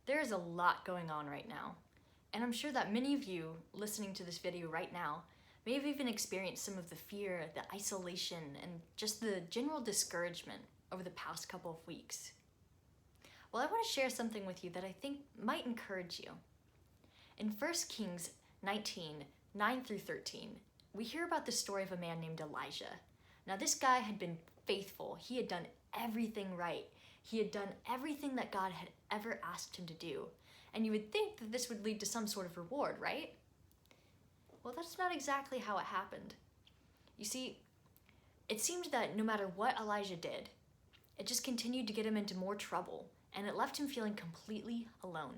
There is a lot going on right now, and I'm sure that many of you listening to this video right now may have even experienced some of the fear, the isolation, and just the general discouragement over the past couple of weeks. Well, I want to share something with you that I think might encourage you. In 1 Kings 19, 9 through 13, we hear about the story of a man named Elijah. Now, this guy had been faithful. He had done everything right. He had done everything that God had ever asked him to do. And you would think that this would lead to some sort of reward, right? Well, that's not exactly how it happened. You see, it seemed that no matter what Elijah did, it just continued to get him into more trouble, and it left him feeling completely alone.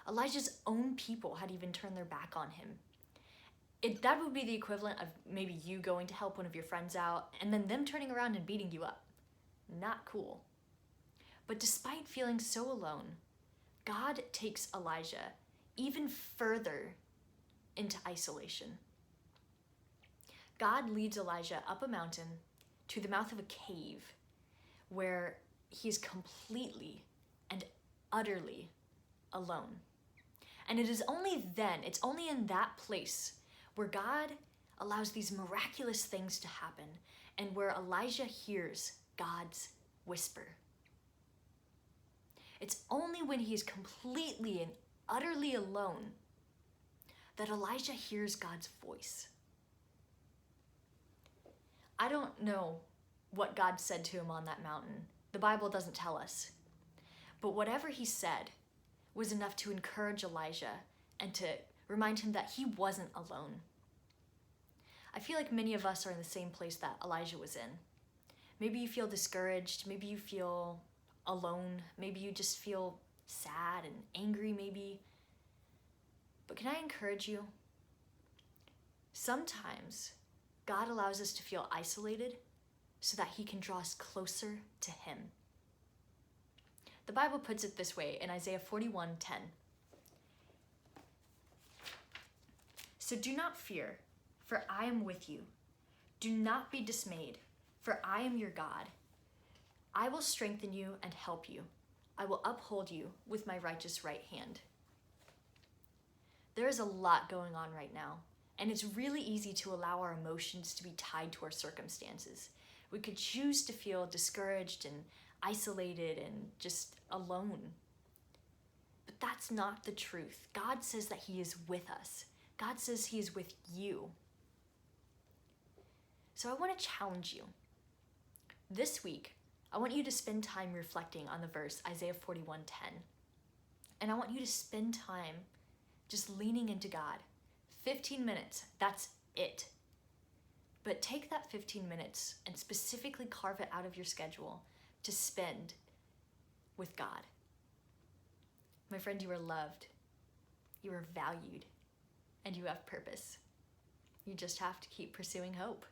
Elijah's own people had even turned their back on him. That would be the equivalent of maybe you going to help one of your friends out and then them turning around and beating you up. Not cool. But despite feeling so alone, God takes Elijah even further into isolation. God leads Elijah up a mountain to the mouth of a cave where he's completely and utterly alone. And it is only then, it's only in that place where God allows these miraculous things to happen and where Elijah hears God's whisper. It's only when he's completely and utterly alone that Elijah hears God's voice. I don't know what God said to him on that mountain. The Bible doesn't tell us. But whatever he said was enough to encourage Elijah and to remind him that he wasn't alone. I feel like many of us are in the same place that Elijah was in. Maybe you feel discouraged, maybe you feel alone, maybe you just feel sad and angry maybe. But can I encourage you? Sometimes God allows us to feel isolated so that he can draw us closer to him. The Bible puts it this way in Isaiah 41:10. So do not fear, for I am with you. Do not be dismayed, for I am your God. I will strengthen you and help you. I will uphold you with my righteous right hand. There is a lot going on right now, and it's really easy to allow our emotions to be tied to our circumstances. We could choose to feel discouraged and isolated and just alone. But that's not the truth. God says that he is with us. God says he is with you. So I want to challenge you. This week, I want you to spend time reflecting on the verse Isaiah 41:10. And I want you to spend time just leaning into God. 15 minutes, that's it. But take that 15 minutes and specifically carve it out of your schedule to spend with God. My friend, you are loved, you are valued, and you have purpose. You just have to keep pursuing hope.